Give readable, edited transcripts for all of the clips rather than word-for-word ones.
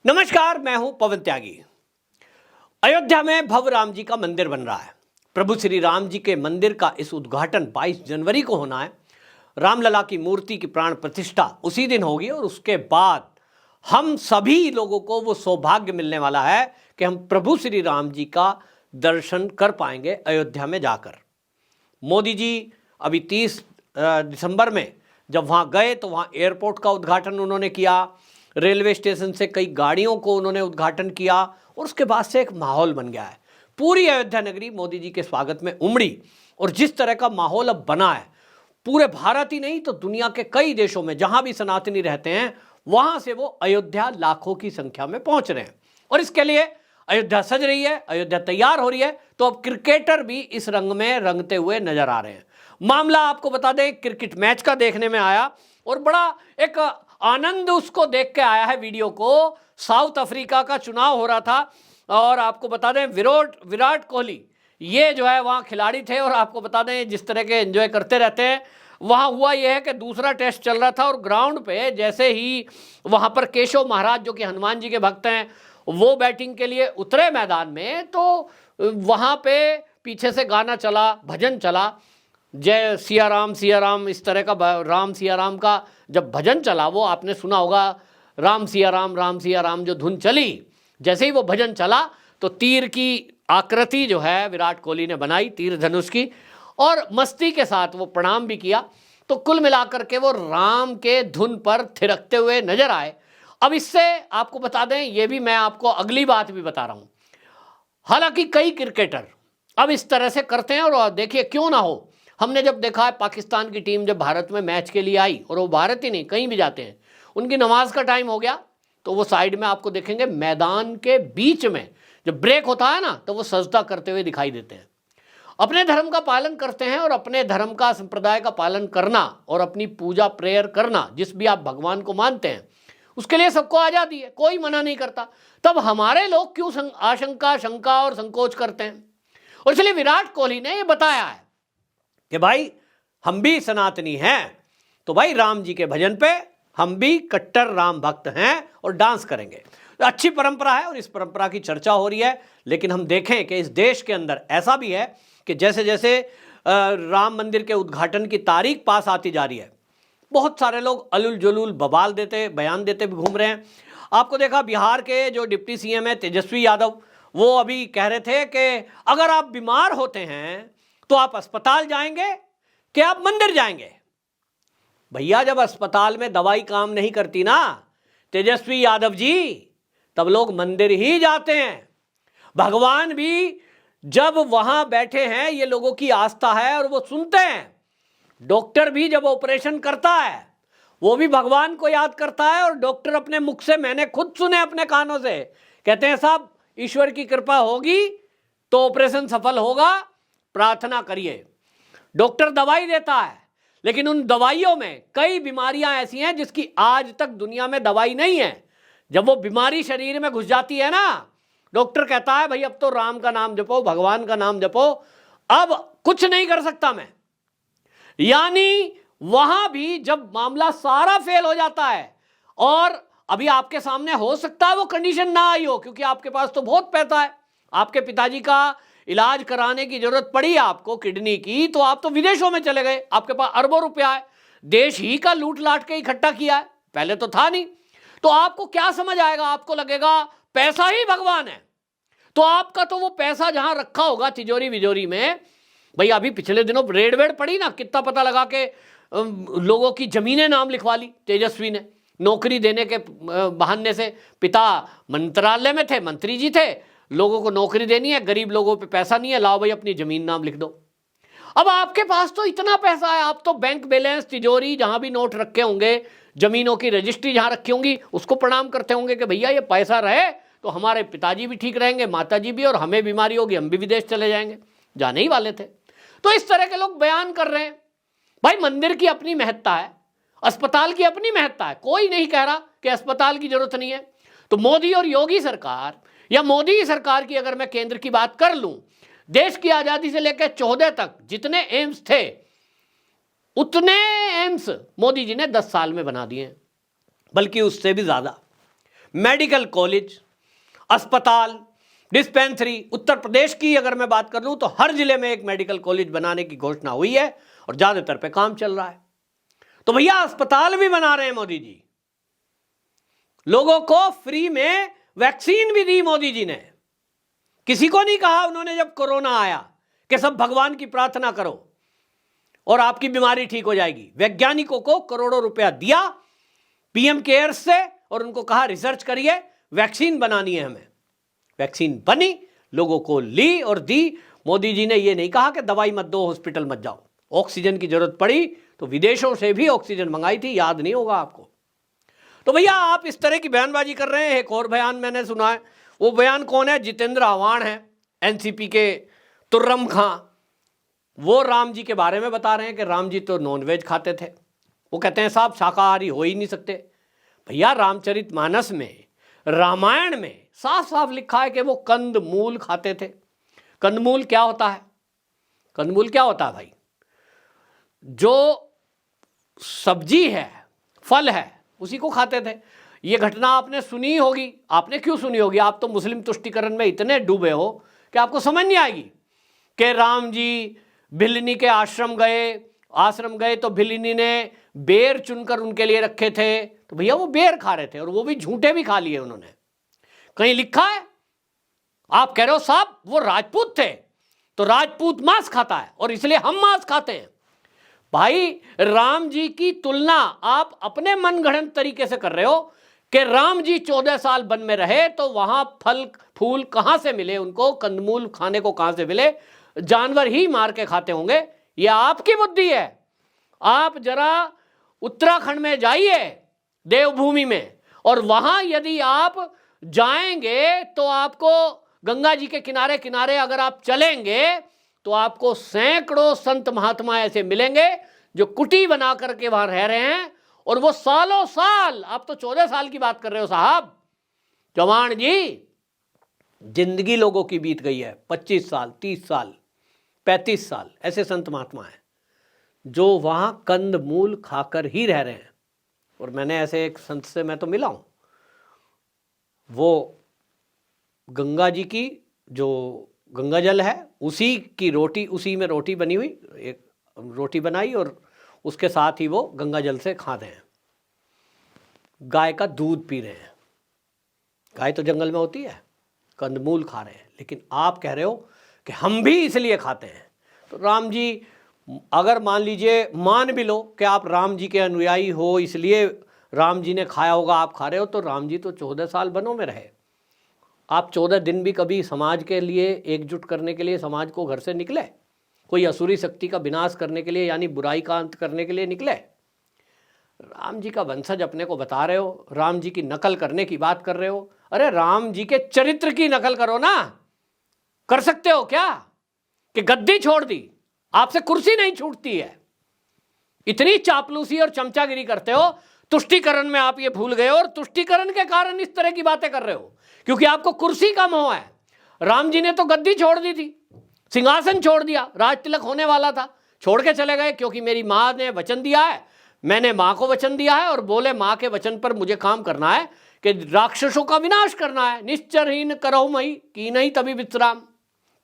नमस्कार, मैं हूं पवन त्यागी। अयोध्या में भव्य राम जी का मंदिर बन रहा है। प्रभु श्री राम जी के मंदिर का इस उद्घाटन 22 जनवरी को होना है। रामलला की मूर्ति की प्राण प्रतिष्ठा उसी दिन होगी और उसके बाद हम सभी लोगों को वो सौभाग्य मिलने वाला है कि हम प्रभु श्री राम जी का दर्शन कर पाएंगे अयोध्या में जाकर। मोदी जी अभी 30 दिसंबर में जब वहाँ गए तो वहाँ एयरपोर्ट का उद्घाटन उन्होंने किया, रेलवे स्टेशन से कई गाड़ियों को उन्होंने उद्घाटन किया और उसके बाद से एक माहौल बन गया है। पूरी अयोध्या नगरी मोदी जी के स्वागत में उमड़ी और जिस तरह का माहौल अब बना है, पूरे भारत ही नहीं तो दुनिया के कई देशों में जहां भी सनातनी रहते हैं वहां से वो अयोध्या लाखों की संख्या में पहुंच रहे हैं और इसके लिए अयोध्या सज रही है, अयोध्या तैयार हो रही है। तो अब क्रिकेटर भी इस रंग में रंगते हुए नजर आ रहे हैं। मामला आपको बता दें, क्रिकेट मैच का देखने में आया और बड़ा एक आनंद उसको देख के आया है वीडियो को। साउथ अफ्रीका का चुनाव हो रहा था और आपको बता दें विराट कोहली ये जो है वहाँ खिलाड़ी थे और आपको बता दें जिस तरह के एंजॉय करते रहते हैं। वहाँ हुआ यह है कि दूसरा टेस्ट चल रहा था और ग्राउंड पे जैसे ही वहाँ पर केशव महाराज जो कि हनुमान जी के भक्त हैं वो बैटिंग के लिए उतरे मैदान में, तो वहाँ पे पीछे से गाना चला, भजन चला, जय सिया राम इस तरह का राम सिया राम का जब भजन चला, वो आपने सुना होगा, राम सिया राम जो धुन चली, जैसे ही वो भजन चला तो तीर की आकृति जो है विराट कोहली ने बनाई, तीर धनुष की, और मस्ती के साथ वो प्रणाम भी किया। तो कुल मिलाकर के वो राम के धुन पर थिरकते हुए नजर आए। अब इससे आपको बता दें, ये भी मैं आपको अगली बात भी बता रहा हूँ, हालांकि कई क्रिकेटर अब इस तरह से करते हैं और देखिए क्यों ना हो। हमने जब देखा है पाकिस्तान की टीम जब भारत में मैच के लिए आई, और वो भारत ही नहीं कहीं भी जाते हैं, उनकी नमाज का टाइम हो गया तो वो साइड में आपको देखेंगे मैदान के बीच में जब ब्रेक होता है ना तो वो सजदा करते हुए दिखाई देते हैं। अपने धर्म का पालन करते हैं और अपने धर्म का संप्रदाय का पालन करना और अपनी पूजा प्रेयर करना, जिस भी आप भगवान को मानते हैं, उसके लिए सबको आज़ादी है, कोई मना नहीं करता। तब हमारे लोग क्यों आशंका, शंका और संकोच करते हैं? और इसलिए विराट कोहली ने यह बताया है कि भाई हम भी सनातनी हैं, तो भाई राम जी के भजन पे हम भी कट्टर राम भक्त हैं और डांस करेंगे। तो अच्छी परंपरा है और इस परंपरा की चर्चा हो रही है। लेकिन हम देखें कि इस देश के अंदर ऐसा भी है कि जैसे जैसे राम मंदिर के उद्घाटन की तारीख पास आती जा रही है, बहुत सारे लोग अलुल जुलूल बवाल देते, बयान देते भी घूम रहे हैं। आपको देखा बिहार के जो डिप्टी सीएम है तेजस्वी यादव, वो अभी कह रहे थे कि अगर आप बीमार होते हैं तो आप अस्पताल जाएंगे कि आप मंदिर जाएंगे। भैया जब अस्पताल में दवाई काम नहीं करती ना तेजस्वी यादव जी, तब लोग मंदिर ही जाते हैं। भगवान भी जब वहां बैठे हैं, ये लोगों की आस्था है और वो सुनते हैं। डॉक्टर भी जब ऑपरेशन करता है वो भी भगवान को याद करता है और डॉक्टर अपने मुख से, मैंने खुद सुने अपने कानों से, कहते हैं साहब ईश्वर की कृपा होगी तो ऑपरेशन सफल होगा, प्रार्थना करिए। डॉक्टर दवाई देता है लेकिन उन दवाइयों में कई बीमारियां ऐसी हैं जिसकी आज तक दुनिया में दवाई नहीं है। जब वो बीमारी शरीर में घुस जाती है ना, डॉक्टर कहता है भाई अब तो राम का नाम जपो, भगवान का नाम जपो, अब कुछ नहीं कर सकता मैं। यानी वहां भी जब मामला सारा फेल हो जाता है और अभी आपके सामने हो सकता है वो कंडीशन ना आई हो क्योंकि आपके पास तो बहुत पैसा है, आपके पिताजी का इलाज कराने की जरूरत पड़ी आपको किडनी की, तो आप तो विदेशों में चले गए, आपके पास अरबों रुपया है, देश ही का लूट लाट के इकट्ठा किया है, पहले तो था नहीं। तो आपको क्या समझ आएगा? आपको लगेगा पैसा ही भगवान है। तो आपका तो वो पैसा जहां रखा होगा तिजोरी विजोरी में, भाई अभी पिछले दिनों रेड वेड पड़ी ना, कितना पता लगा के लोगों की जमीनें नाम लिखवा ली तेजस्वी ने, नौकरी देने के बहाने से। पिता मंत्रालय में थे, मंत्री जी थे, लोगों को नौकरी देनी है, गरीब लोगों पे पैसा नहीं है, लाओ भाई अपनी जमीन नाम लिख दो। अब आपके पास तो इतना पैसा है, आप तो बैंक बैलेंस, तिजोरी जहां भी नोट रखे होंगे, जमीनों की रजिस्ट्री जहां रखी होंगी, उसको प्रणाम करते होंगे कि भैया ये पैसा रहे तो हमारे पिताजी भी ठीक रहेंगे, माताजी भी, और हमें बीमारी होगी हम भी विदेश चले जाएंगे, जाने ही वाले थे। तो इस तरह के लोग बयान कर रहे हैं। भाई मंदिर की अपनी महत्ता है, अस्पताल की अपनी महत्ता है, कोई नहीं कह रहा कि अस्पताल की जरूरत नहीं है। तो मोदी और योगी सरकार या मोदी सरकार की अगर मैं केंद्र की बात कर लूं, देश की आजादी से लेकर 14 तक जितने एम्स थे उतने एम्स मोदी जी ने 10 साल में बना दिए, बल्कि उससे भी ज्यादा। मेडिकल कॉलेज, अस्पताल, डिस्पेंसरी, उत्तर प्रदेश की अगर मैं बात कर लूं तो हर जिले में एक मेडिकल कॉलेज बनाने की घोषणा हुई है और ज्यादातर पे काम चल रहा है। तो भैया अस्पताल भी बना रहे हैं मोदी जी, लोगों को फ्री में वैक्सीन भी दी मोदी जी ने। किसी को नहीं कहा उन्होंने जब कोरोना आया कि सब भगवान की प्रार्थना करो और आपकी बीमारी ठीक हो जाएगी। वैज्ञानिकों को करोड़ों रुपया दिया पीएम केयर्स से और उनको कहा रिसर्च करिए, वैक्सीन बनानी है हमें। वैक्सीन बनी, लोगों को ली और दी। मोदी जी ने यह नहीं कहा कि दवाई मत दो, हॉस्पिटल मत जाओ। ऑक्सीजन की जरूरत पड़ी तो विदेशों से भी ऑक्सीजन मंगाई थी, याद नहीं होगा आपको। तो भैया आप इस तरह की बयानबाजी कर रहे हैं। एक और बयान मैंने सुना है, वो बयान कौन है? जितेंद्र आह्वान है, एनसीपी के तुर्रम खां। वो राम जी के बारे में बता रहे हैं कि राम जी तो नॉनवेज खाते थे। वो कहते हैं साहब शाकाहारी हो ही नहीं सकते। भैया रामचरितमानस में, रामायण में साफ साफ लिखा है कि वो कंद मूल खाते थे। कंदमूल क्या होता है? कंदमूल क्या होता है भाई? जो सब्जी है, फल है, उसी को खाते थे। ये घटना आपने सुनी होगी। आपने क्यों सुनी होगी? आप तो मुस्लिम तुष्टिकरण में इतने डूबे हो कि आपको समझ नहीं आएगी कि राम जी भिल्लनी के आश्रम गए तो भिल्लनी ने बेर चुनकर उनके लिए रखे थे, तो भैया वो बेर खा रहे थे और वो भी झूठे भी खा लिए उन्होंने। कहीं लिखा है? आप कह रहे हो साहब वो राजपूत थे तो राजपूत मांस खाता है और इसलिए हम मांस खाते हैं। भाई राम जी की तुलना आप अपने मनगढ़ंत तरीके से कर रहे हो कि राम जी 14 साल वन में रहे तो वहां फल फूल कहां से मिले उनको, कंदमूल खाने को कहां से मिले? जानवर ही मार के खाते होंगे। यह आपकी बुद्धि है। आप जरा उत्तराखंड में जाइए, देवभूमि में, और वहां यदि आप जाएंगे तो आपको गंगा जी के किनारे किनारे अगर आप चलेंगे तो आपको सैकड़ों संत महात्मा ऐसे मिलेंगे जो कुटी बना करके वहां रह रहे हैं और वो सालों साल, आप तो 14 साल की बात कर रहे हो साहब, चौहान जी जिंदगी लोगों की बीत गई है। 25 साल, 30 साल, 35 साल ऐसे संत महात्मा हैं जो वहां कंद मूल खाकर ही रह रहे हैं। और मैंने ऐसे एक संत से मैं तो मिला हूं, वो गंगा जी की जो गंगा जल है उसी की रोटी, उसी में रोटी बनी हुई, एक रोटी बनाई और उसके साथ ही वो गंगा जल से खा रहे हैं। गाय का दूध पी रहे हैं। गाय तो जंगल में होती है, कंदमूल खा रहे हैं। लेकिन आप कह रहे हो कि हम भी इसलिए खाते हैं। तो राम जी, अगर मान लीजिए, मान भी लो कि आप राम जी के अनुयायी हो इसलिए राम जी ने खाया होगा, आप खा रहे हो, तो राम जी तो 14 साल वनों में रहे। आप 14 दिन भी कभी समाज के लिए एकजुट करने के लिए समाज को घर से निकले? कोई असुरी शक्ति का विनाश करने के लिए, यानी बुराई का अंत करने के लिए निकले? राम जी का वंशज अपने को बता रहे हो, राम जी की नकल करने की बात कर रहे हो। अरे राम जी के चरित्र की नकल करो ना। कर सकते हो क्या कि गद्दी छोड़ दी, आपसे कुर्सी नहीं छूटती है? इतनी चापलूसी और चमचागिरी करते हो। तुष्टीकरण में आप ये भूल गए और तुष्टीकरण के कारण इस तरह की बातें कर रहे हो क्योंकि आपको कुर्सी का मोह है। राम जी ने तो गद्दी छोड़ दी थी, सिंहासन छोड़ दिया, राज तिलक होने वाला था, छोड़ के चले गए क्योंकि मेरी माँ ने वचन दिया है, मैंने माँ को वचन दिया है और बोले माँ के वचन पर मुझे काम करना है कि राक्षसों का विनाश करना है। निश्चरहीन करहु मई की नहीं तभी विश्राम,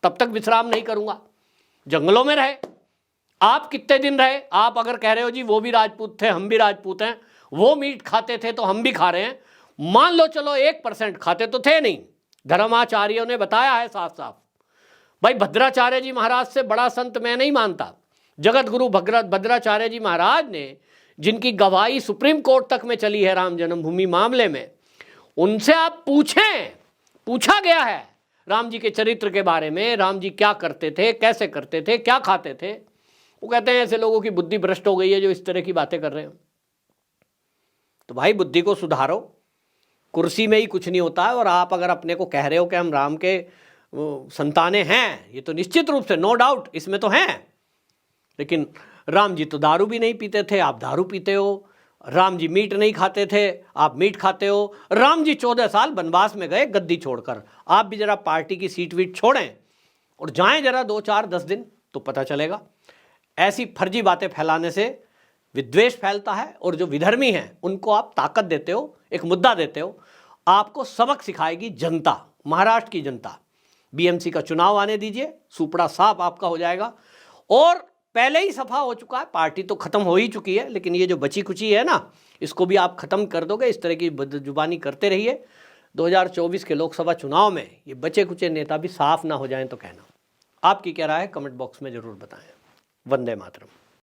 तब तक विश्राम नहीं करूंगा। जंगलों में रहे आप, कितने दिन रहे? आप अगर कह रहे हो जी वो भी राजपूत थे, हम भी राजपूत हैं, वो मीट खाते थे तो हम भी खा रहे हैं, मान लो चलो 1% खाते तो थे नहीं। धर्माचार्यों ने बताया है साफ साफ। भाई भद्राचार्य जी महाराज से बड़ा संत मैं नहीं मानता। जगत गुरु भद्राचार्य जी महाराज ने, जिनकी गवाही सुप्रीम कोर्ट तक में चली है राम जन्मभूमि मामले में, उनसे आप पूछें, पूछा गया है राम जी के चरित्र के बारे में, राम जी क्या करते थे, कैसे करते थे, क्या खाते थे। वो कहते हैं ऐसे लोगों की बुद्धि भ्रष्ट हो गई है जो इस तरह की बातें कर रहे हैं। तो भाई बुद्धि को सुधारो, कुर्सी में ही कुछ नहीं होता है। और आप अगर अपने को कह रहे हो कि हम राम के संतानें हैं, ये तो निश्चित रूप से, नो डाउट, इसमें तो हैं। लेकिन राम जी तो दारू भी नहीं पीते थे, आप दारू पीते हो। राम जी मीट नहीं खाते थे, आप मीट खाते हो। राम जी 14 साल वनवास में गए गद्दी छोड़कर। आप भी जरा पार्टी की सीट वीट छोड़ें और जाएं जरा 2, 4, 10 दिन, तो पता चलेगा। ऐसी फर्जी बातें फैलाने से विद्वेष फैलता है और जो विधर्मी हैं उनको आप ताकत देते हो, एक मुद्दा देते हो। आपको सबक सिखाएगी जनता, महाराष्ट्र की जनता। बीएमसी का चुनाव आने दीजिए, सुपड़ा साफ आपका हो जाएगा। और पहले ही सफा हो चुका है, पार्टी तो खत्म हो ही चुकी है, लेकिन ये जो बची कुची है ना, इसको भी आप खत्म कर दोगे। इस तरह की बदजुबानी करते रहिए, 2024 के लोकसभा चुनाव में ये बचे कुचे नेता भी साफ ना हो जाएं तो कहना। आपकी क्या राय है, कमेंट बॉक्स में जरूर बताएं। वंदे मातरम।